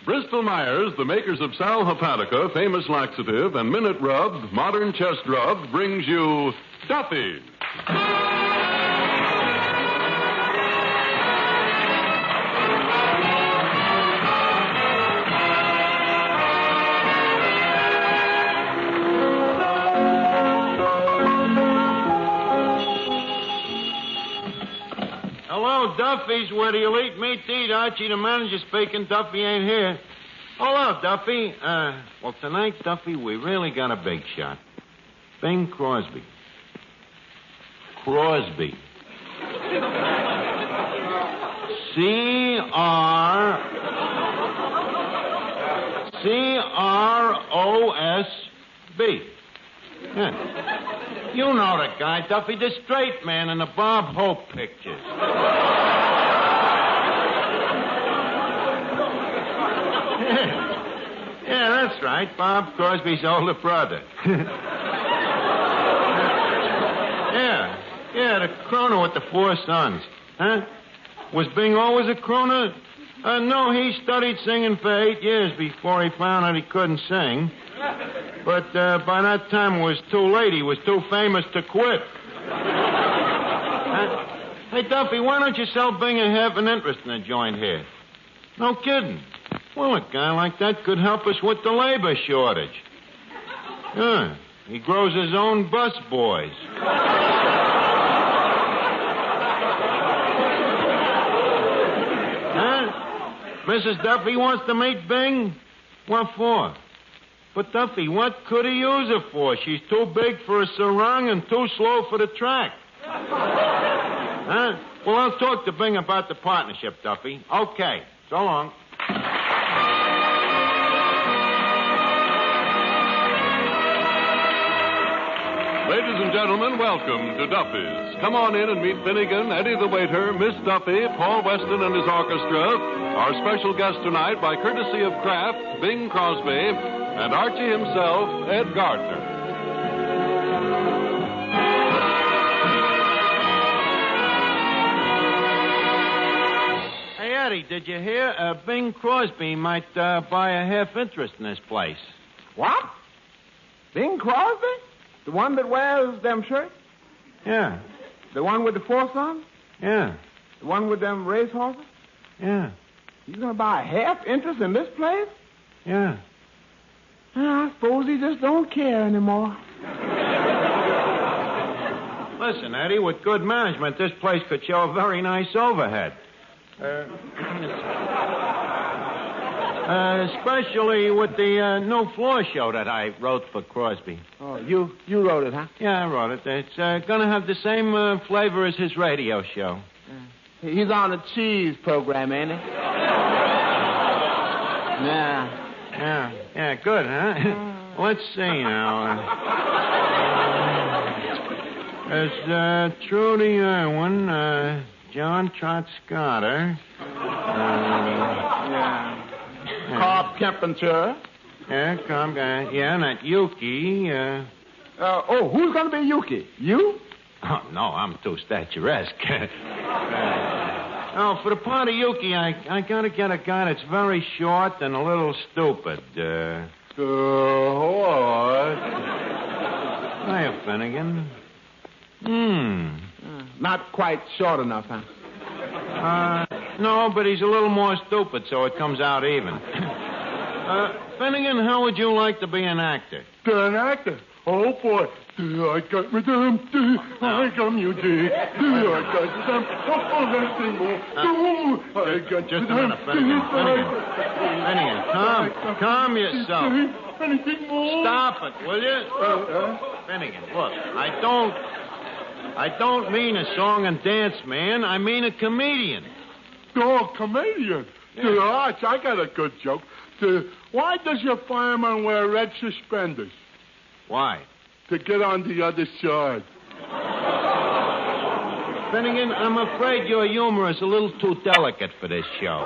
Bristol Myers, the makers of Sal Hepatica, famous laxative, and Minute Rub, modern chest rub, brings you Duffy. Hello, Duffy's. Where do you eat meat to eat? Archie, the manager speaking. Duffy ain't here. Hello, Duffy. Well, tonight, Duffy, we really got a big shot. Bing Crosby. Crosby. C-R-O-S-B. Yeah. You know the guy, Duffy, the straight man in the Bob Hope pictures. Yeah, that's right. Bob Crosby's older brother. Yeah, the crooner with the 4 sons. Huh? Was Bing always a crooner? No, he studied singing for 8 years before he found out he couldn't sing. But by that time it was too late. He was too famous to quit. Hey, Duffy, why don't you sell Bing a half an interest in the joint here? No kidding. Well, a guy like that could help us with the labor shortage. Yeah, he grows his own bus boys. Huh? Mrs. Duffy wants to meet Bing? What for? But, Duffy, what could he use her for? She's too big for a sarong and too slow for the track. Huh? Well, I'll talk to Bing about the partnership, Duffy. Okay. So long. Ladies and gentlemen, welcome to Duffy's. Come on in and meet Finnegan, Eddie the waiter, Miss Duffy, Paul Weston and his orchestra. Our special guest tonight, by courtesy of Kraft, Bing Crosby, and Archie himself, Ed Gardner. Hey, Eddie, did you hear? Bing Crosby might buy a half interest in this place. What? Bing Crosby? The one that wears them shirts? Yeah. The one with the 4 sons? Yeah. The one with them race horses? Yeah. He's going to buy a half interest in this place? Yeah. I suppose he just don't care anymore. Listen, Eddie, with good management, this place could show a very nice overhead. Especially with the new floor show that I wrote for Crosby. Oh, you wrote it, huh? Yeah, I wrote it. It's going to have the same flavor as his radio show. He's on a cheese program, ain't he? Yeah, good, huh? Let's see now. There's Trudy Irwin, John Trott-Scotter. Carp Kempenture. Yeah, and that Yuki. Who's going to be Yuki? You? Oh, no, I'm too statuesque. For the part of Yuki, I got to get a guy that's very short and a little stupid. What? Hiya, Finnegan. Not quite short enough, huh? No, but he's a little more stupid, so it comes out even. Finnegan, how would you like to be an actor? An actor? Oh, boy. I got me them. I got music. I got them. Oh, I got just a minute, Finnegan. Finnegan, calm yourself. Anything more? Stop it, will you? Finnegan, look, I don't mean a song and dance man. I mean a comedian. Oh, comedian. Yeah. Arch, I got a good joke. Why does your fireman wear red suspenders? Why? To get on the other side. Finnegan, I'm afraid your humor is a little too delicate for this show.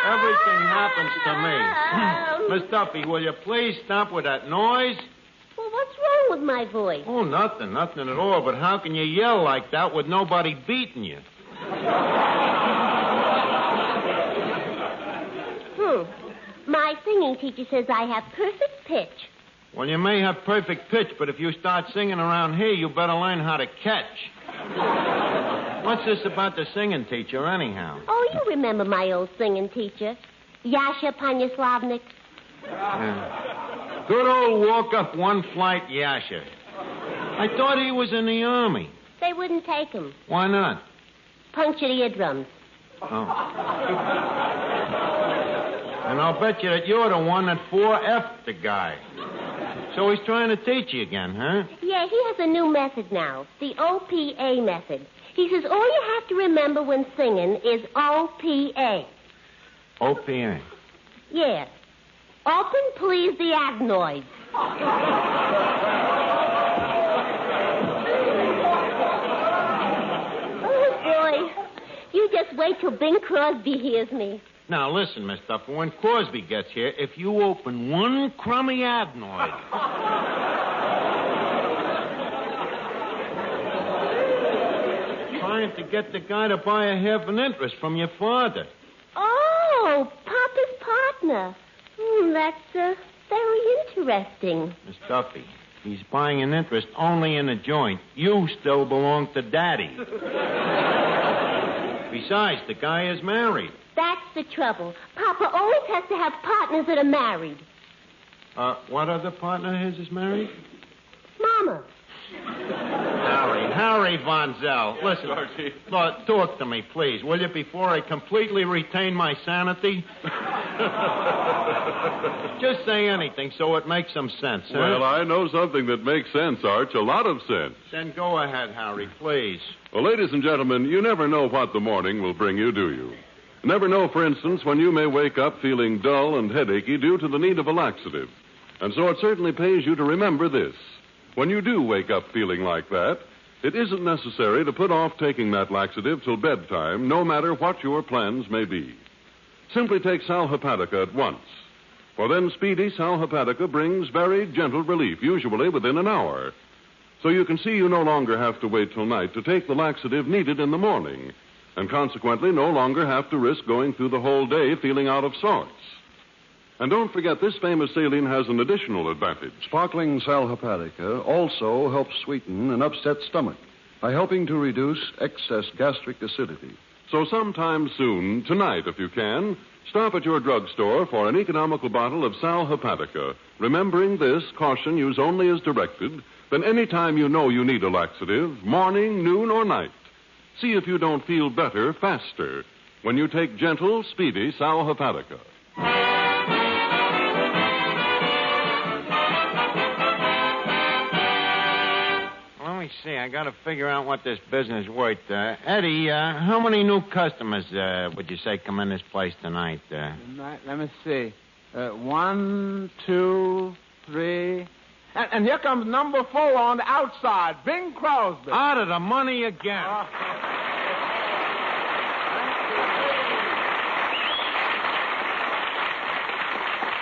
Everything happens to me. Miss Duffy, will you please stop with that noise? Well, what's wrong with my voice? Oh, nothing at all. But how can you yell like that with nobody beating you? My singing teacher says I have perfect pitch. Well, you may have perfect pitch, but if you start singing around here, you better learn how to catch. What's this about the singing teacher, anyhow? Oh, you remember my old singing teacher, Yasha Panyaslavnik. Yeah. Good old walk-up one-flight Yasha. I thought he was in the Army. They wouldn't take him. Why not? Punctured eardrums. Oh. And I'll bet you that you're the one that 4F'd the guy. So he's trying to teach you again, huh? Yeah, he has a new method now, the OPA method. He says all you have to remember when singing is OPA. OPA? Yeah. Open, please, the adenoids. Oh, boy. You just wait till Bing Crosby hears me. Now, listen, Miss Duffy, when Crosby gets here, if you open one crummy adenoid... Trying to get the guy to buy a half an interest from your father. Oh, Papa's partner. That's very interesting. Miss Duffy, he's buying an interest only in a joint. You still belong to Daddy. Besides, the guy is married. That's the trouble. Papa always has to have partners that are married. What other partner of his is married? Mama. Harry Von Zell. Listen, Archie. Talk to me, please, will you, before I completely retain my sanity? Just say anything so it makes some sense, huh? Well, I know something that makes sense, Arch, a lot of sense. Then go ahead, Harry, please. Well, ladies and gentlemen, you never know what the morning will bring you, do you? Never know, for instance, when you may wake up feeling dull and headachy due to the need of a laxative. And so it certainly pays you to remember this. When you do wake up feeling like that, it isn't necessary to put off taking that laxative till bedtime, no matter what your plans may be. Simply take Sal Hepatica at once. For then speedy Sal Hepatica brings very gentle relief, usually within an hour. So you can see you no longer have to wait till night to take the laxative needed in the morning, and consequently no longer have to risk going through the whole day feeling out of sorts. And don't forget, this famous saline has an additional advantage. Sparkling Sal Hepatica also helps sweeten an upset stomach by helping to reduce excess gastric acidity. So sometime soon, tonight if you can, stop at your drugstore for an economical bottle of Sal Hepatica. Remembering this, caution, use only as directed, then any time you know you need a laxative, morning, noon, or night. See if you don't feel better faster when you take gentle, speedy Sal Hepatica. Let me see. I got to figure out what this business is worth. Eddie, how many new customers would you say come in this place tonight? Let me see. 1, 2, 3. And here comes number 4 on the outside, Bing Crosby. Out of the money again.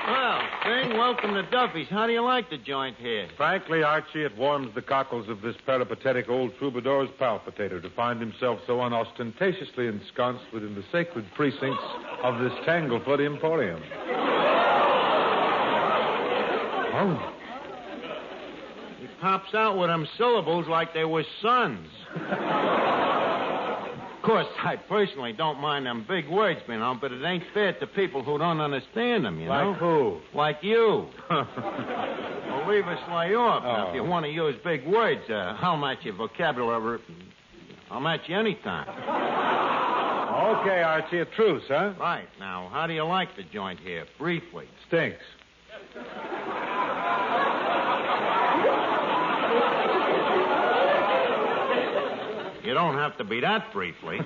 Well, Bing, welcome to Duffy's. How do you like the joint here? Frankly, Archie, it warms the cockles of this peripatetic old troubadour's palpitator to find himself so unostentatiously ensconced within the sacred precincts of this Tanglefoot Emporium. Oh. He pops out with them syllables like they were sons. Of course, I personally don't mind them big words, you know, but it ain't fair to people who don't understand them, you know. Like who? Like you. Well, leave us lay off. Now, if you want to use big words, I'll match your vocabulary. I'll match you anytime. Okay, Archie, a truce, huh? Right. Now, how do you like the joint here? Briefly. Stinks. You don't have to be that briefly.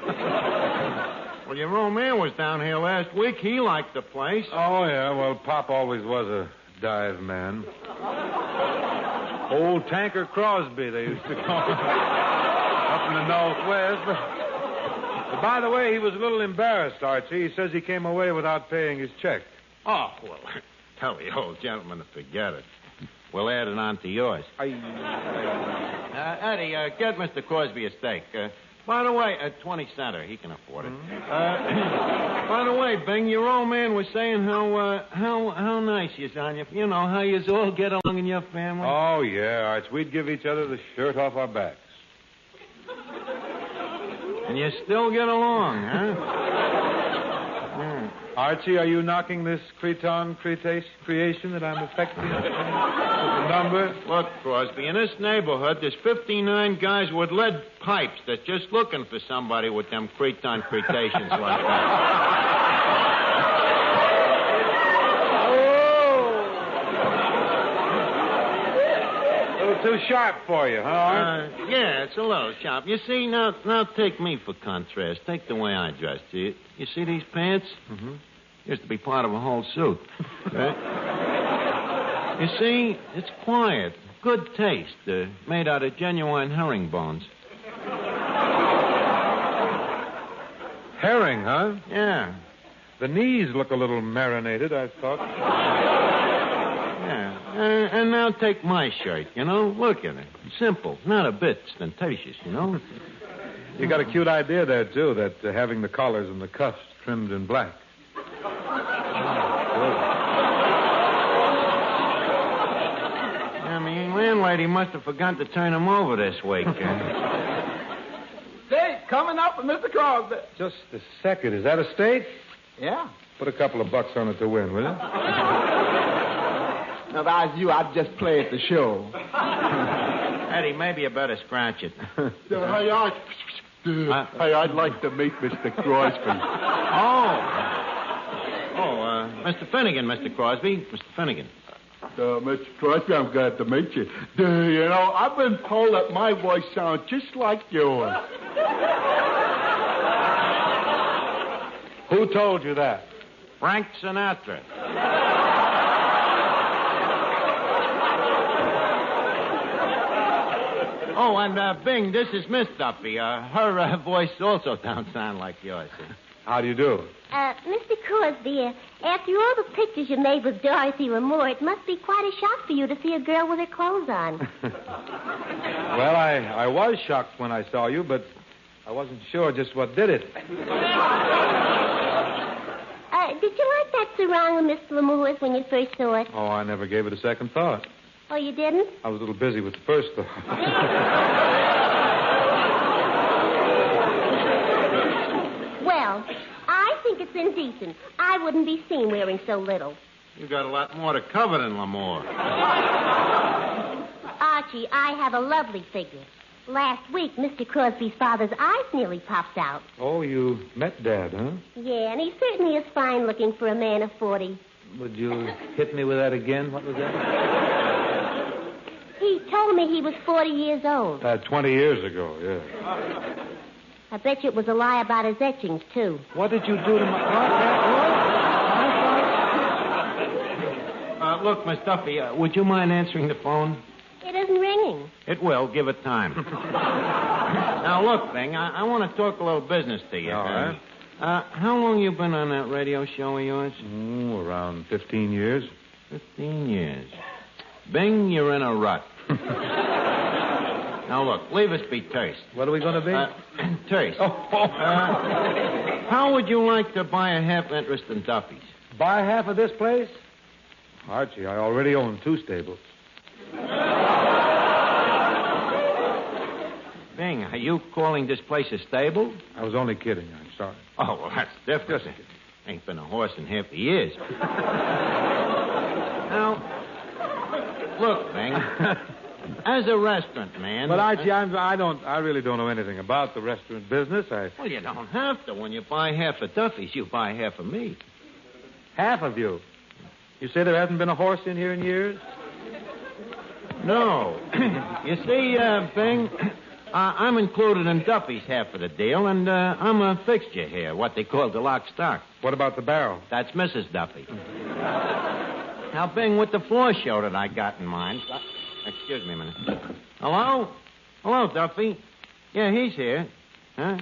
Well, your old man was down here last week. He liked the place. Oh, yeah, well, Pop always was a dive man. Old Tanker Crosby, they used to call him. Up in the Northwest. But by the way, he was a little embarrassed, Archie. He says he came away without paying his check. Oh, well, tell the old gentleman to forget it. We'll add it on to yours. Eddie, get Mr. Crosby a steak. By the way, 20 center. He can afford it. By the way, Bing, your old man was saying how nice he is on you. You know, how you all get along in your family. Oh, yeah, Arch. We'd give each other the shirt off our backs. And you still get along, huh? Archie, are you knocking this creation that I'm affecting with the number? Look, Crosby, in this neighborhood, there's 59 guys with lead pipes that's just looking for somebody with them creations like that. A little too sharp for you, huh? Yeah, it's a little sharp. You see, now take me for contrast. Take the way I dress. You see these pants? Mm-hmm. Used to be part of a whole suit. Right? You see, it's quiet, good taste, made out of genuine herringbones. Herring, huh? Yeah. The knees look a little marinated, I thought. Yeah. And now take my shirt, you know. Look at it. Simple, not a bit ostentatious, you know. You got a cute idea there, too, that having the collars and the cuffs trimmed in black. Landlady must have forgotten to turn him over this week. Steak coming up for Mr. Crosby. Just a second. Is that a steak? Yeah. Put a couple of bucks on it to win, will you? Now, if I was you, I'd just play at the show. Eddie, maybe you better scratch it. Hey, I'd like to meet Mr. Crosby. Mr. Finnegan, Mr. Crosby. Mr. Finnegan. Mr. Crosby, I'm glad to meet you. You know, I've been told that my voice sounds just like yours. Who told you that? Frank Sinatra. Oh, and Bing, this is Miss Duffy. Her voice also don't sound like yours. How do you do? Mr. Crosby, after all the pictures you made with Dorothy Lamour, it must be quite a shock for you to see a girl with her clothes on. Well, I was shocked when I saw you, but I wasn't sure just what did it. Did you like that sarong with Miss Lamour's when you first saw it? Oh, I never gave it a second thought. Oh, you didn't? I was a little busy with the first thought. Well, I think it's indecent. I wouldn't be seen wearing so little. You got a lot more to cover than Lamour. Archie, I have a lovely figure. Last week, Mr. Crosby's father's eyes nearly popped out. Oh, you met Dad, huh? Yeah, and he certainly is fine looking for a man of 40. Would you hit me with that again? What was that? He told me he was 40 years old. 20 years ago, yeah. I bet you it was a lie about his etchings, too. What did you do to my... What? Look, Miss Duffy, would you mind answering the phone? It isn't ringing. It will. Give it time. Now, look, Bing, I want to talk a little business to you. All right. How long you been on that radio show of yours? Around 15 years. 15 years. Bing, you're in a rut. Now, look, leave us be terse. What are we going to be? Terse. How would you like to buy a half interest in Duffy's? Buy half of this place? Archie, I already own 2 stables. Bing, are you calling this place a stable? I was only kidding. I'm sorry. Oh, well, that's different. Ain't been a horse in half the years. Now, look, Bing. As a restaurant man... But, Archie, I really don't know anything about the restaurant business. Well, you don't have to. When you buy half of Duffy's, you buy half of me. Half of you? You say there hasn't been a horse in here in years? No. You see, Bing, I'm included in Duffy's half of the deal, and I'm a fixture here, what they call the lock stock. What about the barrel? That's Mrs. Duffy. Now, Bing, with the floor show that I got in mind... Excuse me a minute. Hello? Hello, Duffy. Yeah, he's here. Huh?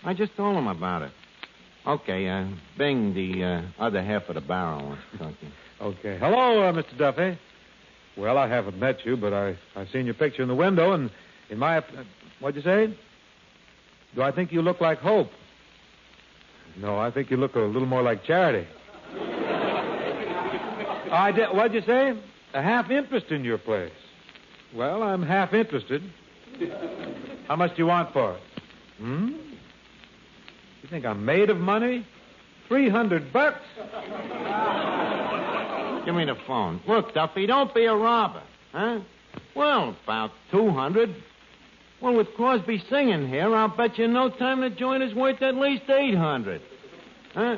I just told him about it. Okay, Bing, the other half of the barrel wants to talk to you. Okay. Hello, Mr. Duffy. Well, I haven't met you, but I've seen your picture in the window, and in my... what'd you say? Do I think you look like Hope? No, I think you look a little more like Charity. What'd you say? A half interest in your place. Well, I'm half interested. How much do you want for it? You think I'm made of money? $300? Give me the phone. Look, Duffy, don't be a robber, huh? Well, about 200. Well, with Crosby singing here, I'll bet you in no time the joint is worth at least 800. Huh?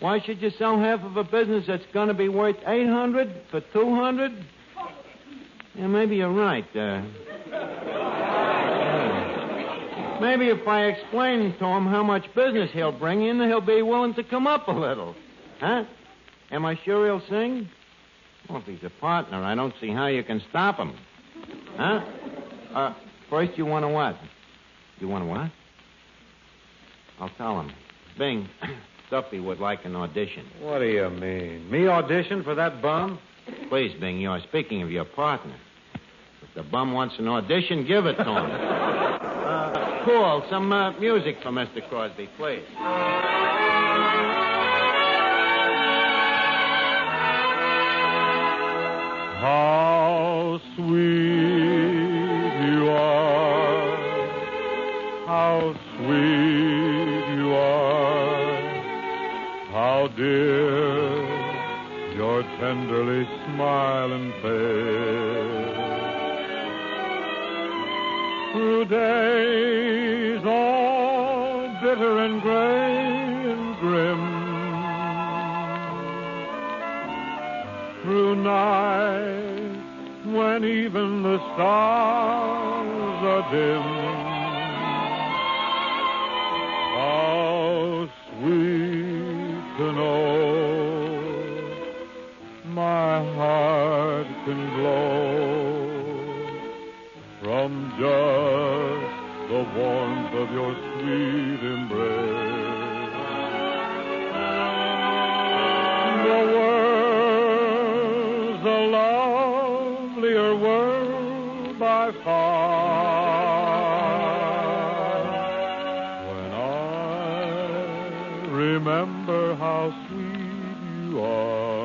Why should you sell half of a business that's going to be worth 800 for 200? Yeah, maybe you're right. Maybe if I explain to him how much business he'll bring in, he'll be willing to come up a little. Huh? Am I sure he'll sing? Well, if he's a partner, I don't see how you can stop him. Huh? First, you want to what? You want to what? I'll tell him. Bing, Duffy would like an audition. What do you mean? Me audition for that bum? Please, Bing, you're speaking of your partner. If the bum wants an audition, give it to him. Cool. Some music for Mr. Crosby, please. How sweet you are, how sweet you are, how dear your tenderly smiling face. Through days all bitter and gray and grim, through nights when even the stars are dim, how sweet to know my heart can glow from just the warmth of your sweet embrace. The world's a lovelier world by far when I remember how sweet you are.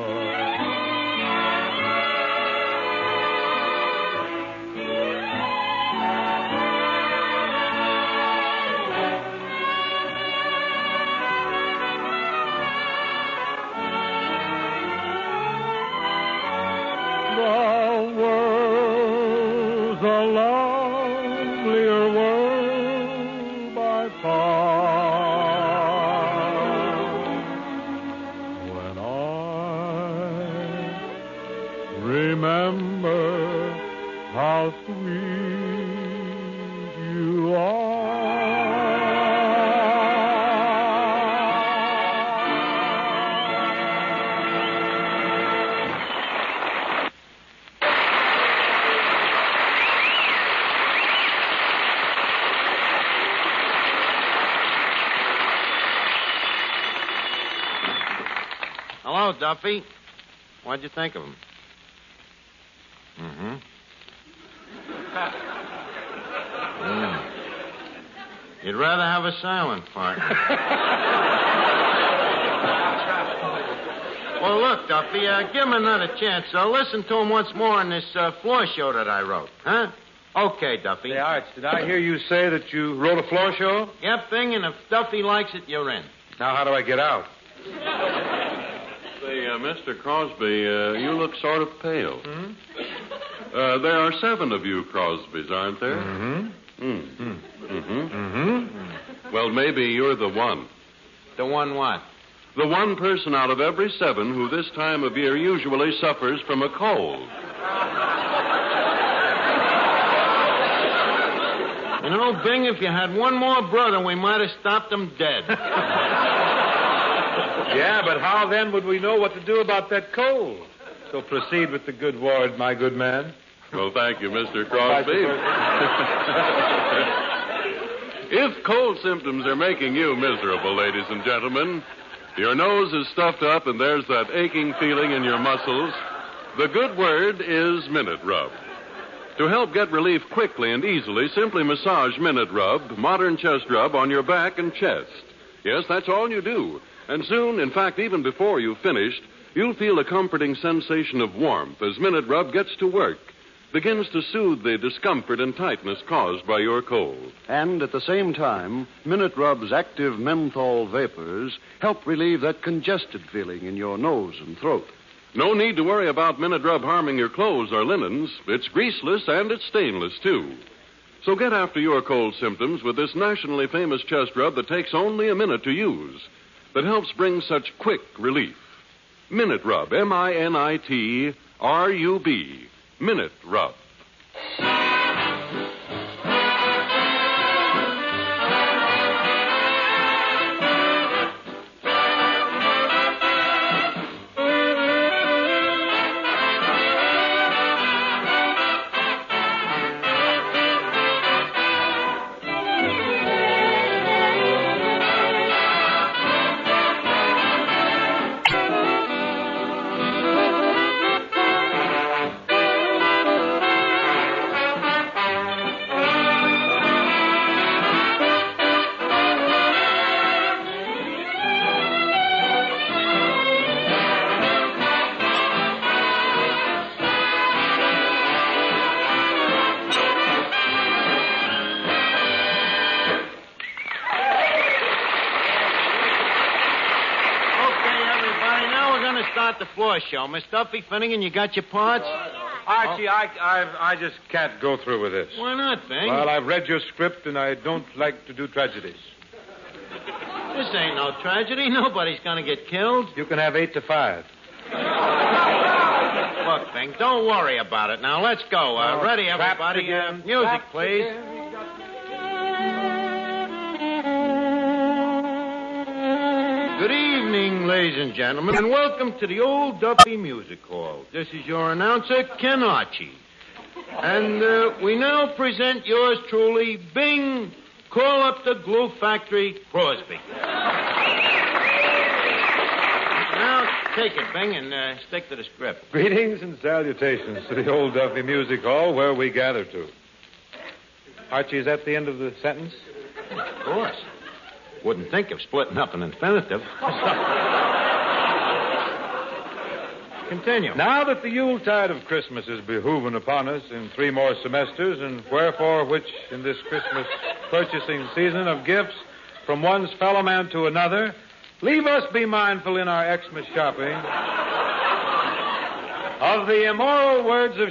Hello, Duffy. What'd you think of him? You'd rather have a silent partner. Well, look, Duffy, give him another chance. Listen to him once more in this floor show that I wrote, huh? Okay, Duffy. Hey, Arch, did I hear you say that you wrote a floor show? Yep, Bing, and if Duffy likes it, you're in. Now, how do I get out? Say, Mr. Crosby, you look sort of pale. There are 7 of you Crosbys, aren't there? Well, maybe you're the one. The one what? The one person out of every 7 who this time of year usually suffers from a cold. You know, Bing, if you had one more brother, we might have stopped him dead. Yeah, but how then would we know what to do about that cold? So proceed with the good word, my good man. Well, thank you, Mr. Crosby. If cold symptoms are making you miserable, ladies and gentlemen, your nose is stuffed up and there's that aching feeling in your muscles, the good word is Minute Rub. To help get relief quickly and easily, simply massage Minute Rub, modern chest rub, on your back and chest. Yes, that's all you do. And soon, in fact, even before you've finished, you'll feel a comforting sensation of warmth as Minute Rub gets to work, begins to soothe the discomfort and tightness caused by your cold. And at the same time, Minute Rub's active menthol vapors help relieve that congested feeling in your nose and throat. No need to worry about Minute Rub harming your clothes or linens. It's greaseless and it's stainless, too. So get after your cold symptoms with this nationally famous chest rub that takes only a minute to use, that helps bring such quick relief. Minute Rub, MINITRUB. Minute Rub. Start the floor show. Miss Duffy, Finnegan, you got your parts? Archie, I just can't go through with this. Why not, Bing? Well, I've read your script, and I don't like to do tragedies. This ain't no tragedy. Nobody's going to get killed. You can have 8 to 5. Look, Bing, don't worry about it. Now, let's go. Ready, everybody? Music, please. Good evening, ladies and gentlemen, and welcome to the Old Duffy Music Hall. This is your announcer, Ken Archie. And we now present yours truly, Bing, Call Up the Glue Factory, Crosby. Now, take it, Bing, and stick to the script. Greetings and salutations to the Old Duffy Music Hall, where we gather to. Archie, is that the end of the sentence? Of course. Wouldn't think of splitting up an infinitive. Continue. Now that the Yuletide of Christmas is behooving upon us in 3 more semesters, and wherefore which in this Christmas purchasing season of gifts from one's fellow man to another, leave us be mindful in our Xmas shopping of the immoral words of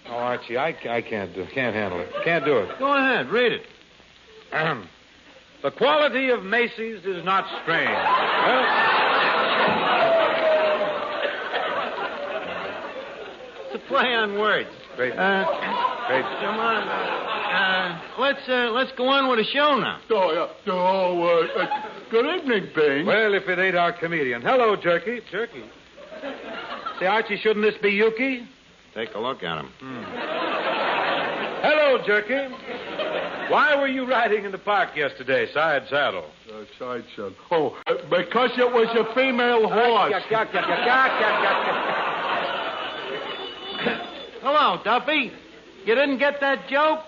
Oh, Archie, I can't handle it. Can't do it. Go ahead, read it. The quality of Macy's is not strange. Well, it's a play on words. Great. Great. Come on. Let's go on with the show now. Good evening, Bing. Well, if it ain't our comedian. Hello, Jerky. Jerky. Say, Archie, shouldn't this be Yuki? Take a look at him. Hello, Jerky. Why were you riding in the park yesterday, side saddle? Side saddle. Oh, because it was a female horse. Hello, Duffy. You didn't get that joke?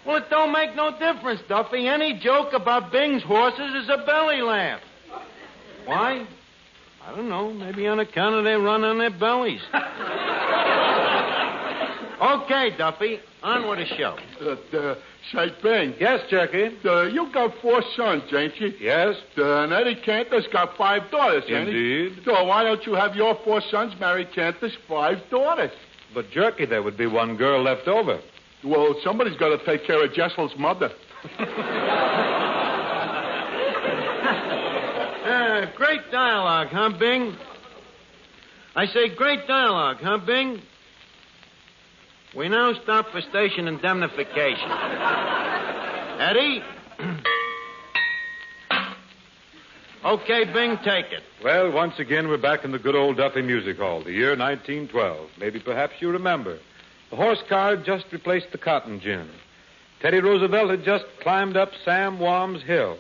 Well, it don't make no difference, Duffy. Any joke about Bing's horses is a belly laugh. Why? I don't know. Maybe on account of they run on their bellies. Okay, Duffy, on with the show. Say, Bing. Yes, Jerky? You got 4 sons, ain't you? Yes. And Eddie Cantor's got 5 daughters, ain't he? Indeed. So why don't you have your 4 sons marry Cantor's 5 daughters? But, Jerky, there would be 1 girl left over. Well, somebody's got to take care of Jessel's mother. Great dialogue, huh, Bing? I say great dialogue, huh, Bing? We now stop for station indemnification. Eddie? Okay, Bing, take it. Well, once again, we're back in the good old Duffy Music Hall, the year 1912. Maybe perhaps you remember. The horse car had just replaced the cotton gin. Teddy Roosevelt had just climbed up Sam Wam's hill.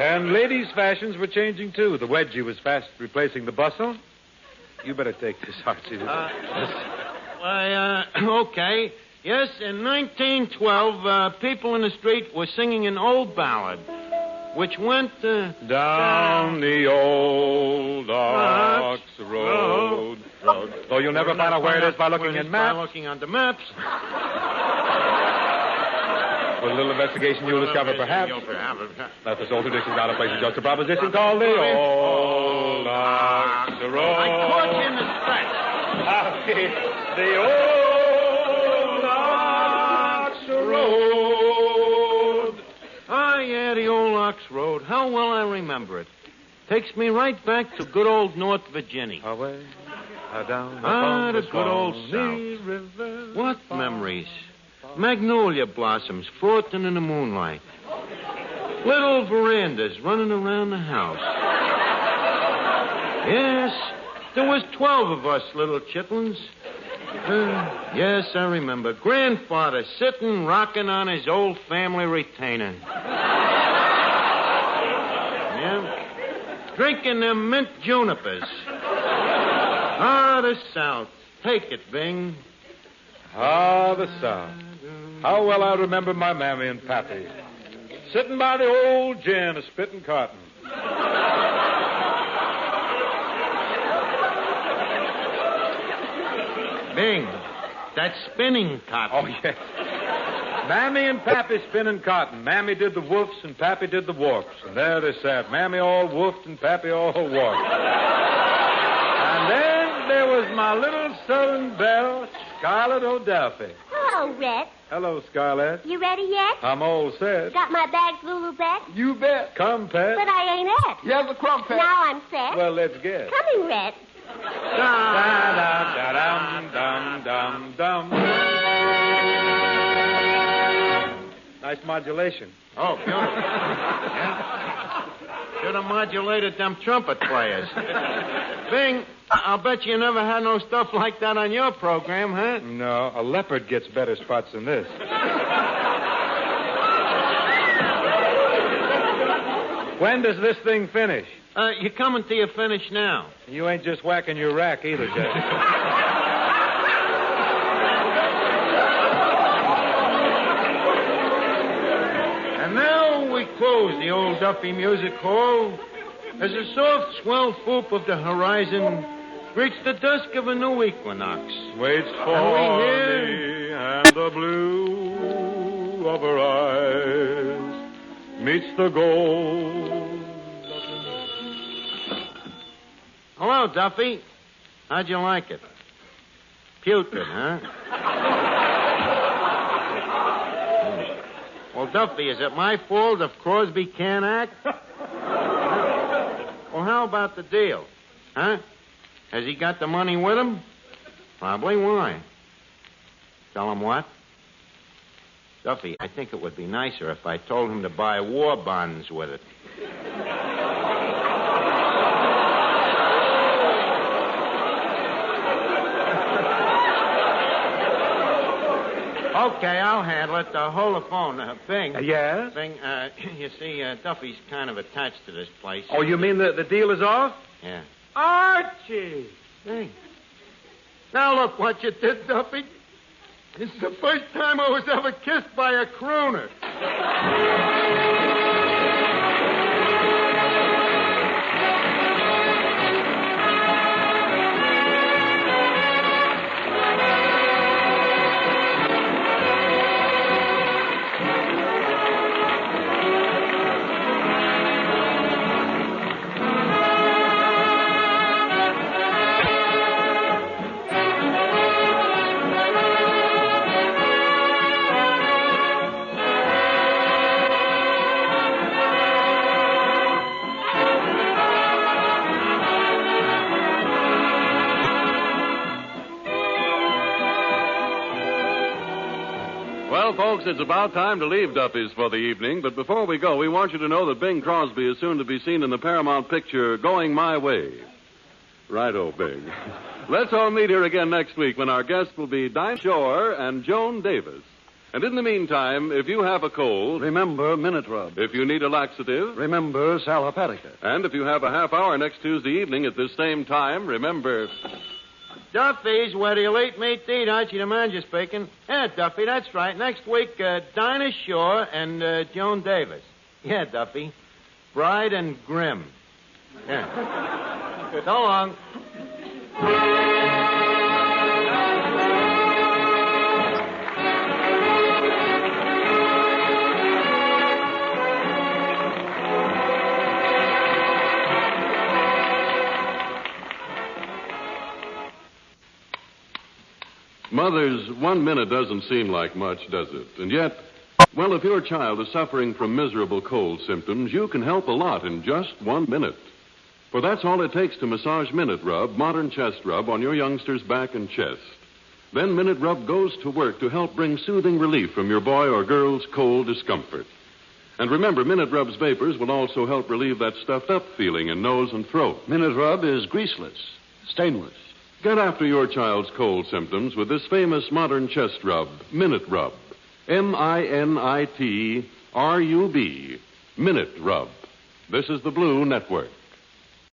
And ladies' fashions were changing, too. The wedgie was fast replacing the bustle. You better take this, Archie. Okay. Yes, in 1912, people in the street were singing an old ballad, which went, Down the old ox road. Though you'll never find out where it is by looking at maps. By looking on the maps. With a little investigation, you'll discover, perhaps, that this old tradition out of place is just a proposition called the old ox road. I caught you in the stretch. The old ox road. Ah, yeah, the old ox road. How well I remember it. Takes me right back to good old North Virginia. Away, down the good old South. River. What memories. Magnolia blossoms floating in the moonlight. Little verandas running around the house. Yes, there was 12 of us little chitlins. Yes, I remember. Grandfather sitting rocking on his old family retainer. Yeah. Drinking them mint junipers. Ah, the South. Take it, Bing. Ah, the South. How well I remember my mammy and pappy. Sitting by the old gin, a spitting cotton. Bing, that's spinning cotton. Oh, yes. Mammy and Pappy spinning cotton. Mammy did the woofs and Pappy did the warps. And there they sat. Mammy all woofed and Pappy all warped. And then there was my little southern belle, Scarlett O'Duffy. Hello, Red. Hello, Scarlett. You ready yet? I'm all set. Got my bags, Lulu Bet? You bet. Come, Pet. But I ain't at. Here's the crumpet. Now I'm set. Well, let's get. Coming, Red. Da-da-da-dum-dum-dum. Nice modulation. Oh, beautiful. Yeah. Should have modulated them trumpet players. Bing, I'll bet you never had no stuff like that on your program, huh? No, a leopard gets better spots than this. When does this thing finish? You're coming to your finish now. You ain't just whacking your rack either, Jack. And now we close the old Duffy Music Hall as a soft swell whoop of the horizon greets the dusk of a new equinox. Waits for me and the blue of her eyes meets the gold. Hello, Duffy. How'd you like it? Putrid, huh? Well, Duffy, is it my fault if Crosby can't act? Well, how about the deal? Huh? Has he got the money with him? Probably. Why? Tell him what? Duffy, I think it would be nicer if I told him to buy war bonds with it. Okay, I'll handle it. Hold the phone. Bing. Yes? Bing, you see, Duffy's kind of attached to this place. Oh, you mean the deal is off? Yeah. Archie. Bing. Now look what you did, Duffy. This is the first time I was ever kissed by a crooner. Well, folks, it's about time to leave Duffy's for the evening. But before we go, we want you to know that Bing Crosby is soon to be seen in the Paramount picture Going My Way. Righto, Bing. Let's all meet here again next week when our guests will be Dinah Shore and Joan Davis. And in the meantime, if you have a cold, Remember Minute Rub. if you need a laxative, Remember Sal Hepatica. and if you have a half hour next Tuesday evening at this same time, remember... Duffy's where the elite meet to eat. Archie the manager speaking. Yeah, Duffy, that's right. Next week, Dinah Shore and Joan Davis. Yeah, Duffy. Bride and Grim. Yeah. So long. Mothers, 1 minute doesn't seem like much, does it? And yet, well, if your child is suffering from miserable cold symptoms, you can help a lot in just 1 minute. For that's all it takes to massage Minute Rub, modern chest rub, on your youngster's back and chest. Then Minute Rub goes to work to help bring soothing relief from your boy or girl's cold discomfort. And remember, Minute Rub's vapors will also help relieve that stuffed-up feeling in nose and throat. Minute Rub is greaseless, stainless. Get after your child's cold symptoms with this famous modern chest rub, Minute Rub. MINITRUB. Minute Rub. This is the Blue Network.